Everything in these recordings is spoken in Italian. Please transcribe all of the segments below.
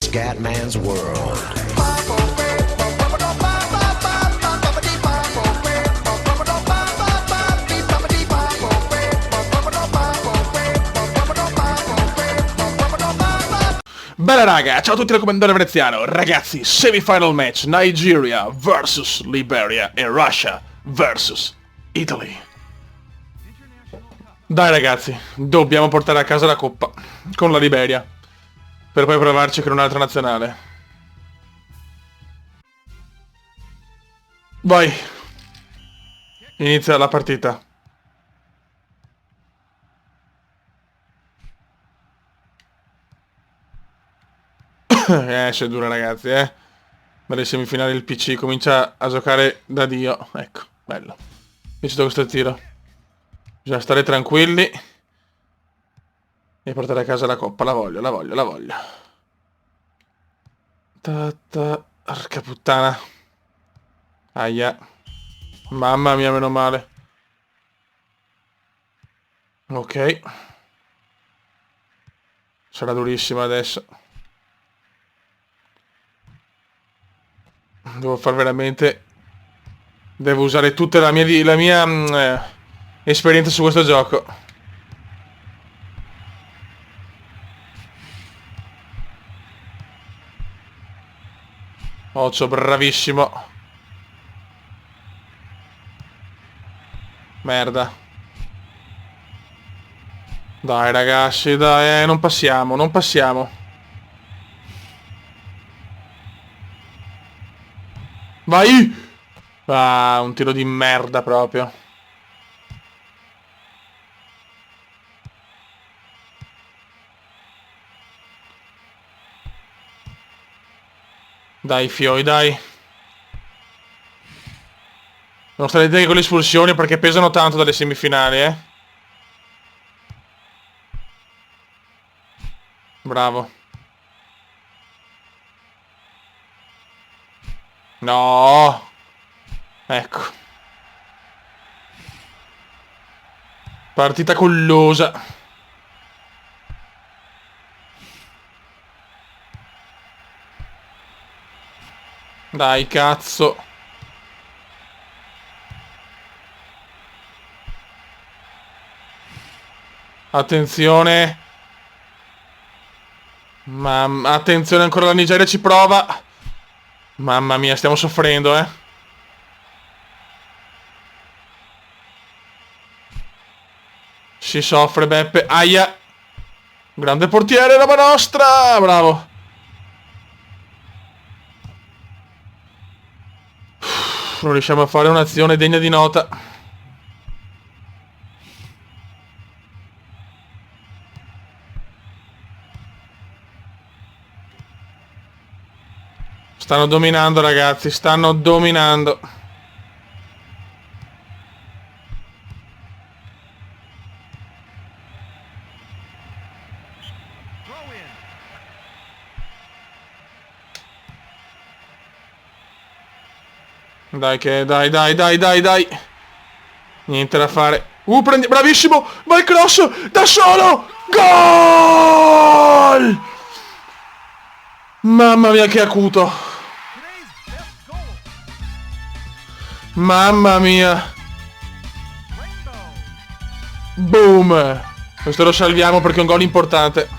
Scatman's World. Bella raga, ciao a tutti dal Commendatore Veneziano. Ragazzi, semi-final match Nigeria vs Liberia e Russia vs Italy. Dai ragazzi, dobbiamo portare a casa la coppa con la Liberia per poi provarci con un'altra nazionale. Vai, inizia la partita. Esce dura ragazzi, dalle semifinali il PC comincia a giocare da dio. Ecco, bello. Mi è piaciuto questo tiro. Bisogna stare tranquilli e portare a casa la coppa. La voglio, la voglio, la voglio. Porca puttana. Aia. Mamma mia, meno male. Ok. Sarà durissima adesso. Devo far veramente... Devo usare tutta la mia esperienza su questo gioco. Occhio, bravissimo. Merda. Dai ragazzi, dai, non passiamo, non passiamo. Vai! Ah, un tiro di merda proprio. Dai fioi, dai. Non stare dentro con le espulsioni perché pesano tanto dalle semifinali, Bravo. No! Ecco. Partita collosa. Dai, cazzo. Attenzione. Mamma, attenzione, ancora la Nigeria ci prova. Mamma mia, stiamo soffrendo, Si soffre, Beppe. Aia. Grande portiere, roba nostra. Bravo. Non riusciamo a fare un'azione degna di nota. Stanno dominando ragazzi, stanno dominando. Dai che, dai, dai, dai, dai, dai. Niente da fare. Prendi, bravissimo, vai cross, da solo. Gol! Mamma mia che acuto. Mamma mia. Boom. Questo lo salviamo perché è un gol importante.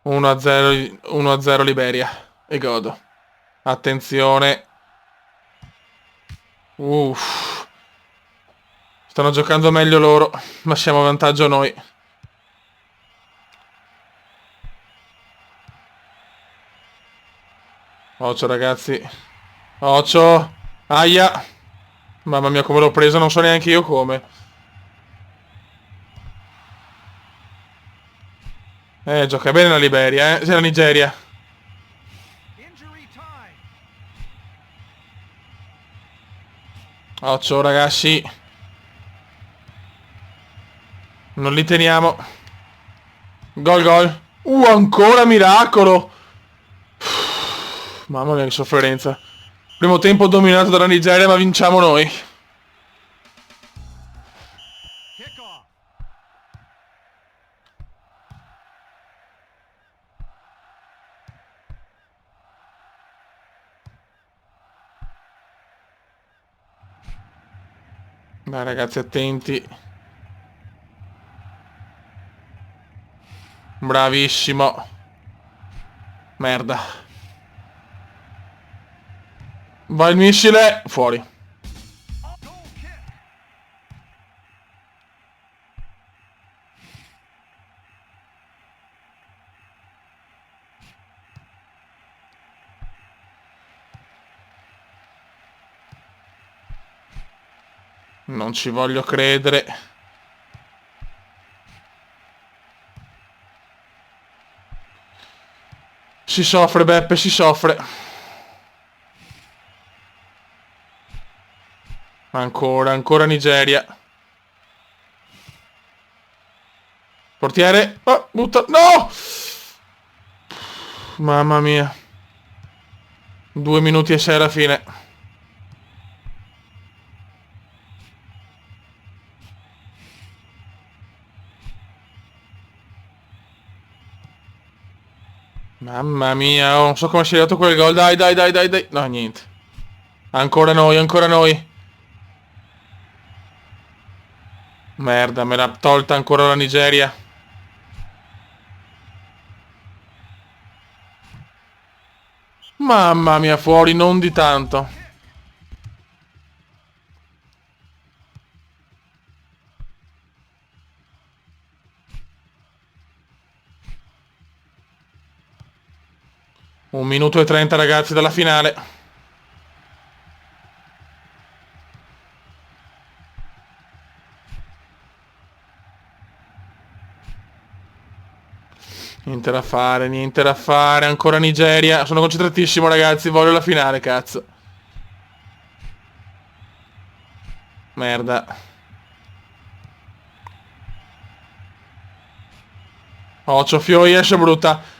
Uno a 0 Liberia. E godo. Attenzione. Stanno giocando meglio loro, ma siamo a vantaggio noi. Occhio ragazzi. Occhio. Aia. Mamma mia come l'ho preso, non so neanche io come. Gioca bene la Liberia, Sì, la Nigeria. Occhio ragazzi. Non li teniamo. Gol gol. Ancora miracolo. Mamma mia che sofferenza. Primo tempo dominato dalla Nigeria ma vinciamo noi. Dai ragazzi, attenti. Bravissimo. Merda. Vai il missile. Fuori. Non ci voglio credere. Si soffre, Beppe, si soffre. Ancora Nigeria. Portiere. Oh, butta. No! Mamma mia. 2 minuti e 6 alla fine. Mamma mia, oh, non so come si è dato quel gol. Dai. No, niente. Ancora noi, ancora noi. Merda, me l'ha tolta ancora la Nigeria. Mamma mia, fuori, non di tanto. Un minuto e 30 ragazzi dalla finale. Niente da fare, ancora Nigeria. Sono concentratissimo ragazzi, voglio la finale, cazzo. Merda. Occhio, Fioi esce brutta.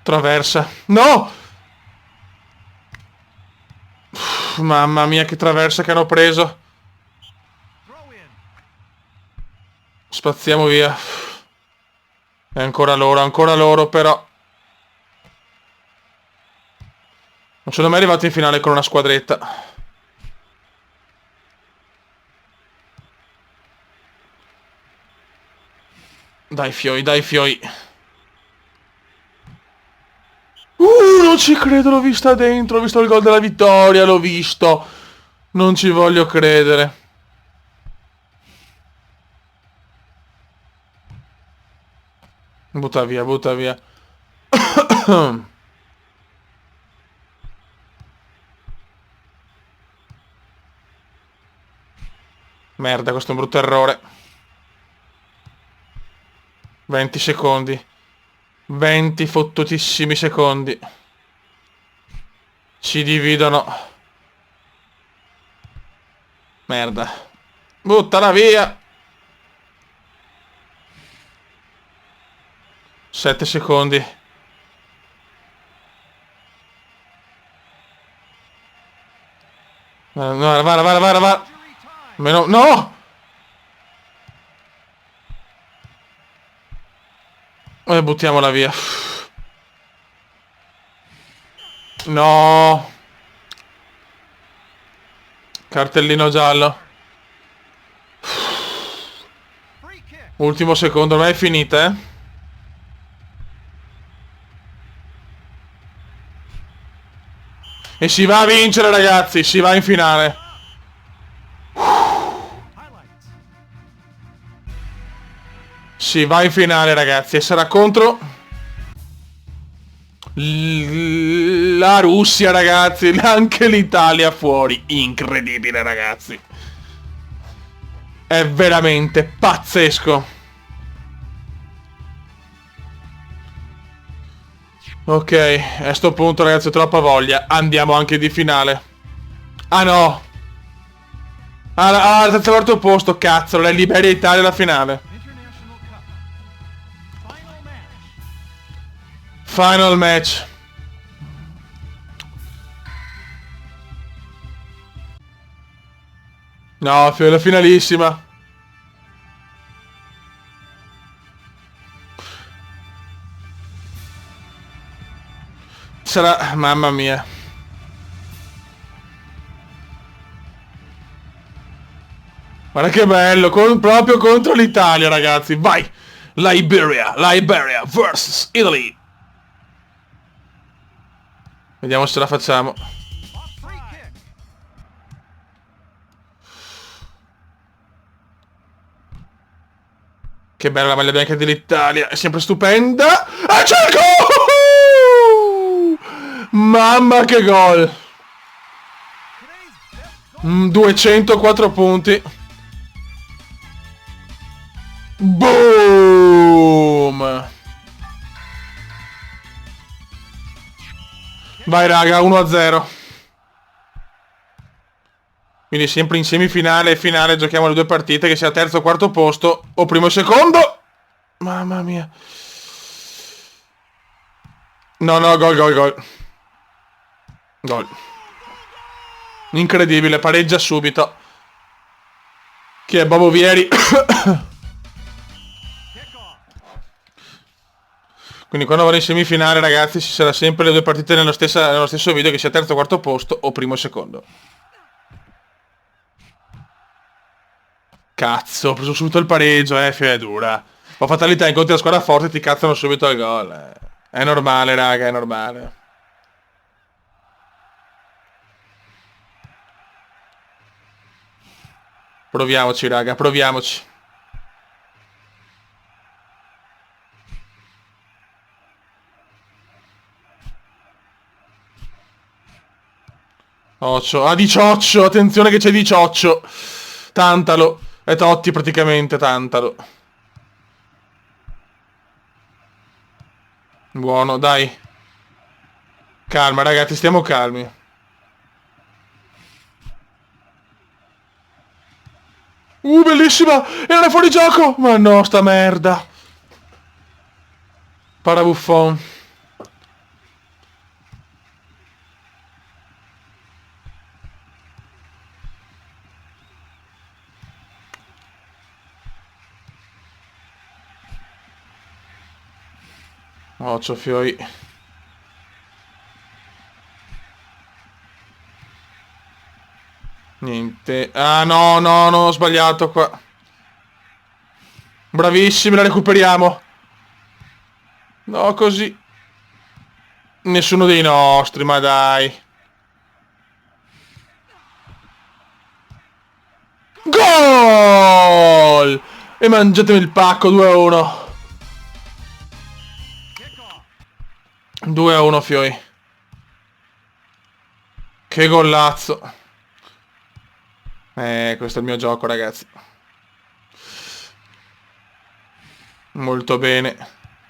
Traversa. No! Mamma mia, che traversa che hanno preso. Spaziamo via. È ancora loro però. Non sono mai arrivato in finale con una squadretta. Dai Fioi, dai Fioi. Non ci credo, l'ho vista dentro, ho visto il gol della vittoria, l'ho visto. Non ci voglio credere. Butta via, butta via. Merda, questo è un brutto errore. 20 secondi. 20 fottutissimi secondi. Ci dividono. Merda. Buttala via. 7 secondi. Va. Meno... No! E buttiamola via. No! Cartellino giallo. Ultimo secondo, ormai è finita, eh? E si va a vincere, ragazzi, si va in finale. Si va in finale, ragazzi, e sarà contro la Russia, ragazzi. Anche l'Italia fuori. Incredibile, ragazzi. È veramente pazzesco. Ok, a sto punto, ragazzi, ho troppa voglia. Andiamo anche di finale. Ah no. Al quarto posto, cazzo, la Liberia Italia alla finale. Final match. No, la finalissima. Sarà... Mamma mia. Guarda che bello, proprio contro l'Italia, ragazzi. Vai! Liberia vs Italy. Vediamo se ce la facciamo. Che bella la maglia bianca dell'Italia, è sempre stupenda. E c'è il gol! Mamma che gol! 204 punti. Boom! Vai raga, 1-0. Quindi sempre in semifinale e finale giochiamo le due partite, che sia terzo o quarto posto o primo e secondo. Mamma mia. No, gol. Gol. Incredibile, pareggia subito. Chi è Bobo Vieri? Quindi quando vado in semifinale, ragazzi, ci sarà sempre le due partite nello stesso video, che sia terzo o quarto posto o primo e secondo. Cazzo, ho preso subito il pareggio, è dura. Ho fatalità, incontri la squadra forte e ti cazzano subito al gol. È normale, raga, è normale. Proviamoci, raga, proviamoci. Occhio. Ah, 18, attenzione che c'è 18. Tantalo. È Totti praticamente, tantalo. Buono, dai. Calma, ragazzi, stiamo calmi. Bellissima! Era fuori gioco! Ma no, sta merda. Parabuffon. Occhio, fioi. Niente. Ah, no, ho sbagliato qua. Bravissimi, la recuperiamo. No, così. Nessuno dei nostri, ma dai. Gol! E mangiatemi il pacco, 2-1. 2-1, fioi. Che gollazzo. Questo è il mio gioco, ragazzi. Molto bene.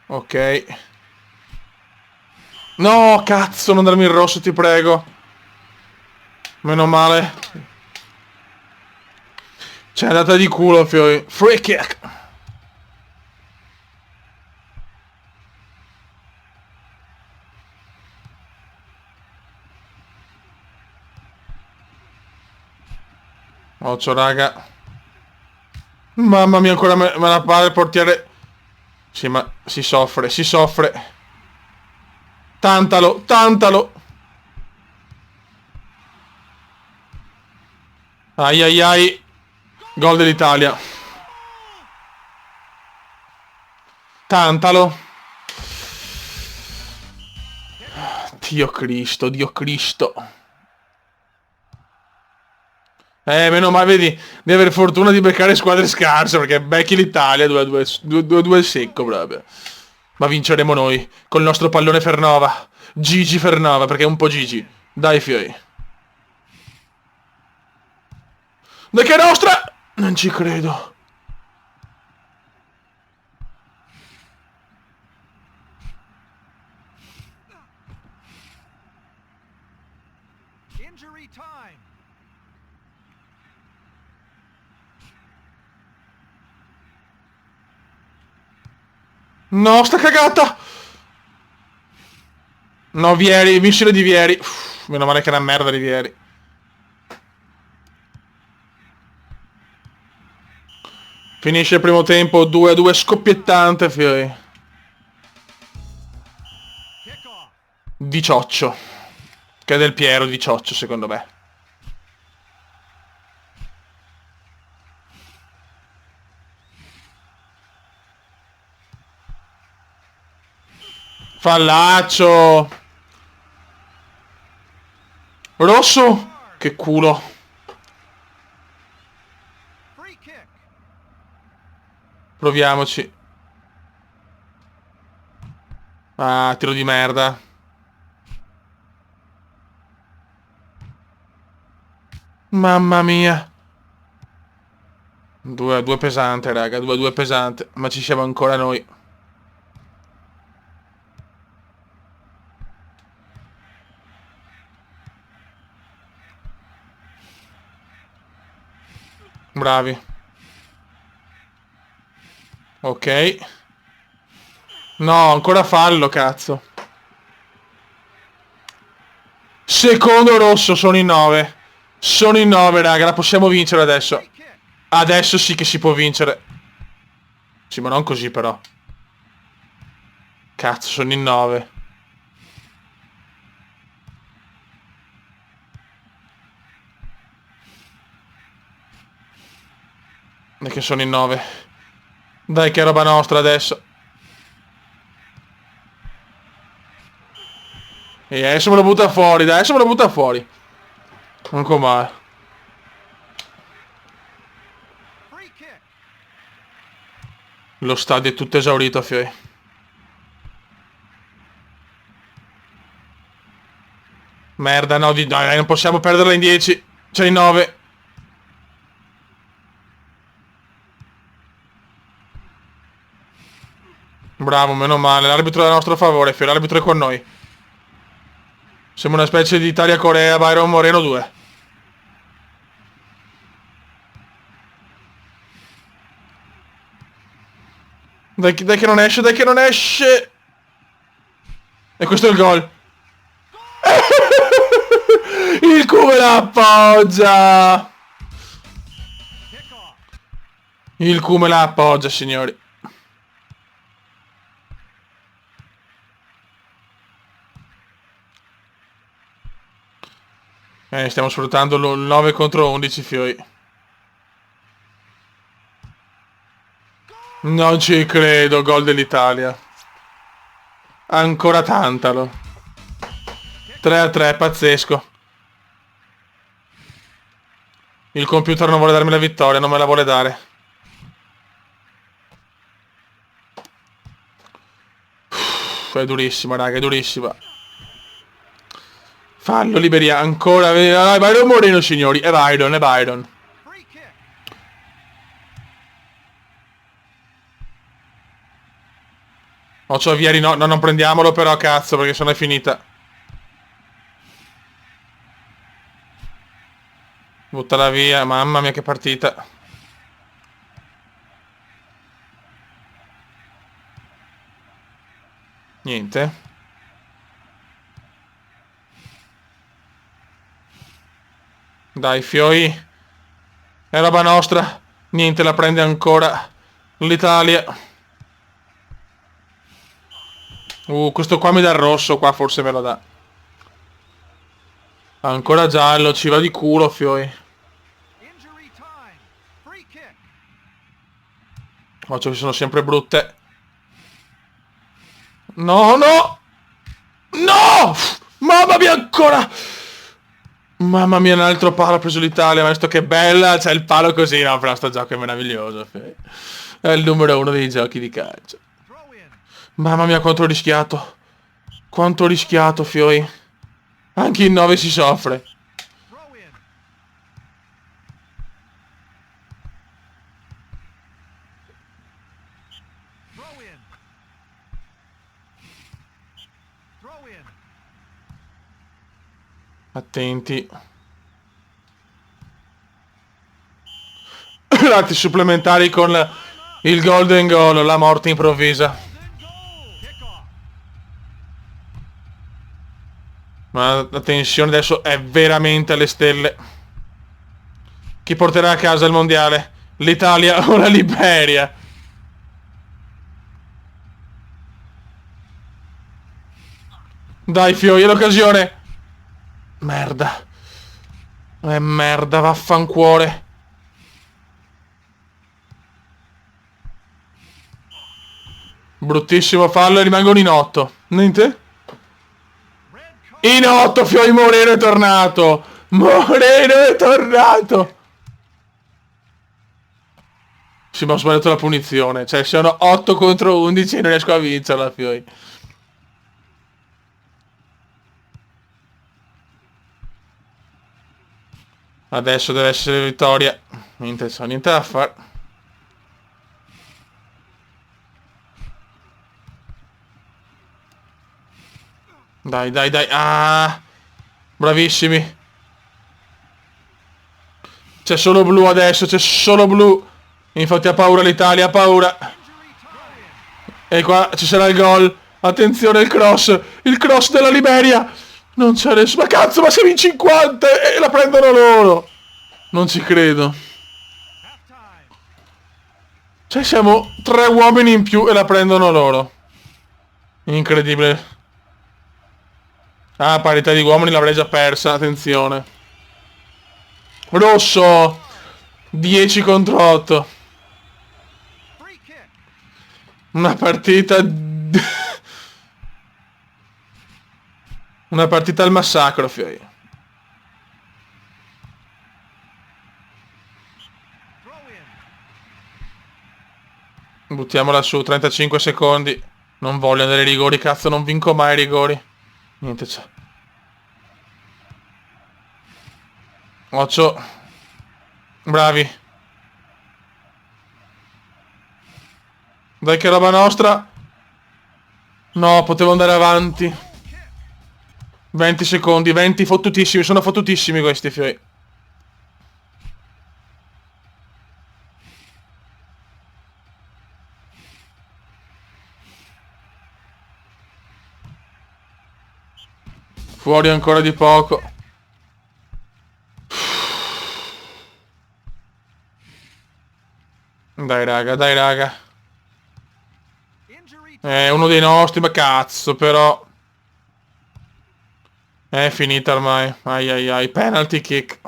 Ok. No, cazzo, non darmi il rosso, ti prego. Meno male. C'è andata di culo, fioi. Free kick. Occhio, raga. Mamma mia, ancora me la pare il portiere. Sì, ma si soffre, si soffre. Tantalo, tantalo. Ai ai ai. Gol dell'Italia. Tantalo. Dio Cristo, Dio Cristo. Meno male, vedi, di avere fortuna di beccare squadre scarse, perché becchi l'Italia 2-2 secco proprio. Ma vinceremo noi, col nostro pallone Fernova. Gigi Fernova, perché è un po' Gigi. Dai, fioi. Dai che è nostra! Non ci credo. Injury time. No, sta cagata! No, Vieri, missile di Vieri. Uff, meno male che è una merda di Vieri. Finisce il primo tempo 2-2 scoppiettante, fioi. 18. Che è del Piero, 18 secondo me. Fallaccio. Rosso. Che culo. Proviamoci. Ah, tiro di merda. Mamma mia. 2 pesante, raga. 2 pesante. Ma ci siamo ancora noi. Bravi. Ok. No, ancora fallo, cazzo. Secondo rosso, sono in 9. Sono in 9, raga. La possiamo vincere adesso. Adesso sì che si può vincere. Sì, ma non così, però. Cazzo, sono in 9. Dai che sono in 9. Dai che è roba nostra adesso. E adesso me lo butta fuori, dai, adesso me lo butta fuori. Non com'è. Lo stadio è tutto esaurito, fioi. Merda, no, dai, non possiamo perderla in 10. C'è in 9. Bravo, meno male. L'arbitro è a nostro favore, fioi. L'arbitro è con noi. Siamo una specie di Italia-Corea, Byron Moreno 2. Dai, dai che non esce, dai che non esce. E questo è il gol. Il cume la appoggia. Il cume la appoggia, signori. Stiamo sfruttando il 9 contro 11, fioi. Non ci credo, gol dell'Italia. Ancora Tantalo. 3-3, pazzesco. Il computer non vuole darmi la vittoria, non me la vuole dare. È durissima, raga, è durissima. Fallo, Liberia, ancora. Byron Moreno, signori. È Byron, è Byron. Occhio Vieri, no, non prendiamolo però, cazzo, perché sennò è finita. Buttala via, mamma mia che partita. Niente. Dai, fioi. È roba nostra. Niente, la prende ancora l'Italia. Questo qua mi dà il rosso, qua forse me lo dà. Ancora giallo, ci va di culo, fioi. Occhio che sono sempre brutte. No, no! No! Mamma mia, ancora! Mamma mia, un altro palo ha preso l'Italia, ma sto che bella, c'è il palo così, no, però sto gioco è meraviglioso, fioi. È il numero 1 dei giochi di calcio. Mamma mia, quanto ho rischiato. Quanto ho rischiato, fioi. Anche in 9 si soffre. Attenti. Lati supplementari con il golden goal, la morte improvvisa. Ma la tensione adesso è veramente alle stelle. Chi porterà a casa il mondiale? L'Italia o la Liberia? Dai, fioi, è l'occasione. Merda. Merda, vaffancuore. Bruttissimo fallo e rimangono in 8. Niente? In 8, Fioi, Moreno è tornato! Moreno è tornato! Sì, ma ho sbagliato la punizione. Cioè, sono 8 contro 11 e non riesco a vincerla, Fioi. Adesso deve essere vittoria. Niente da fare. Dai, dai, dai. Ah! Bravissimi. C'è solo blu adesso, c'è solo blu. Infatti ha paura l'Italia, ha paura. E qua ci sarà il gol. Attenzione il cross. Il cross della Liberia. Non c'è nessuno. Ma cazzo, ma siamo in 50 e la prendono loro. Non ci credo. Cioè siamo 3 uomini in più e la prendono loro. Incredibile. Ah, parità di uomini l'avrei già persa, attenzione. Rosso. 10 contro 8. Una partita... Una partita al massacro, Fioi. Buttiamola su, 35 secondi. Non voglio andare ai rigori, cazzo, non vinco mai ai rigori. Niente c'è. 8. Bravi. Dai che roba nostra. No, potevo andare avanti. 20 secondi, 20 fottutissimi, sono fottutissimi questi, Fioi. Fuori ancora di poco. Dai raga, dai raga. Uno dei nostri, ma cazzo, però. È finita ormai. Ai ai ai, penalty kick.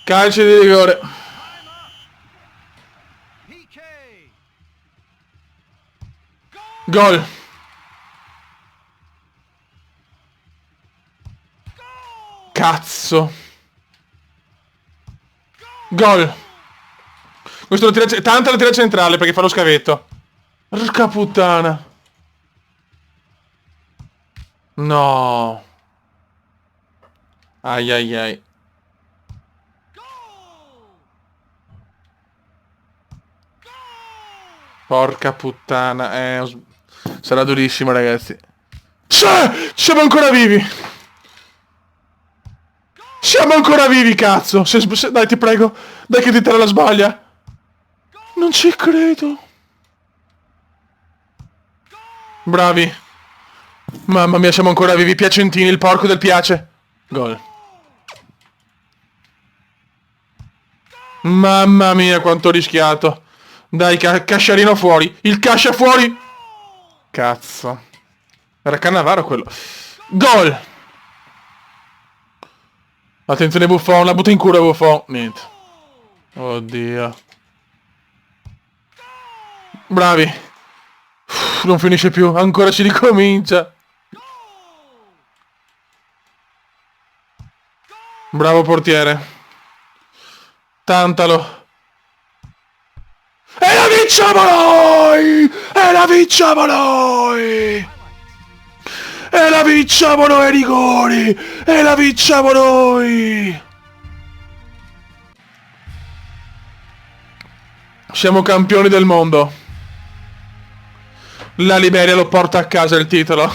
Calcio di rigore. Gol. Cazzo. Gol. Questo lo tira... Tanta la tira centrale perché fa lo scavetto. Porca puttana. No. Ai ai ai. Porca puttana. Sarà durissimo, ragazzi. Siamo ancora vivi. Siamo ancora vivi, cazzo. Dai, ti prego. Dai che Titara la sbaglia. Non ci credo. Bravi. Mamma mia, siamo ancora vivi. Piacentini, il porco del piace. Gol. Mamma mia, quanto ho rischiato. Dai, Casciarino fuori. Il Cascia fuori. Cazzo. Era Cannavaro quello. Gol. Attenzione Buffon, la butta in culo Buffon. Niente. Oddio. Bravi. Non finisce più, ancora ci ricomincia. Bravo portiere. Tantalo. E la vinciamo noi! E la vinciamo noi! E la vinciamo noi ai rigori! E la vinciamo noi! Siamo campioni del mondo. La Liberia lo porta a casa il titolo.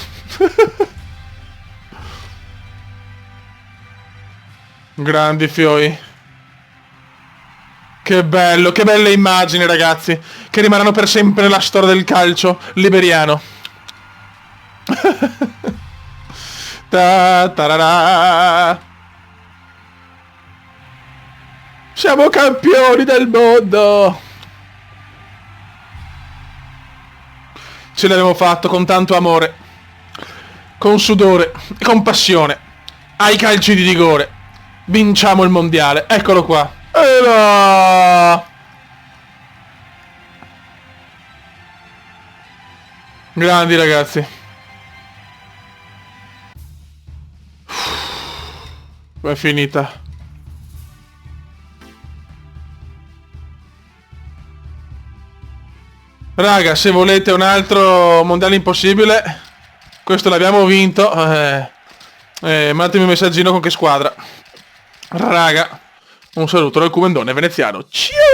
Grandi Fioi. Che bello, che belle immagini, ragazzi. Che rimarranno per sempre nella storia del calcio liberiano. Ta-ta-ra-ra. Siamo campioni del mondo. Ce l'abbiamo fatto con tanto amore, con sudore e con passione. Ai calci di rigore. Vinciamo il mondiale. Eccolo qua. E no! Grandi ragazzi. È finita. Raga, se volete un altro mondiale impossibile, questo l'abbiamo vinto. Mandatemi un messaggino con che squadra. Raga, un saluto dal Comandone veneziano. Ciao!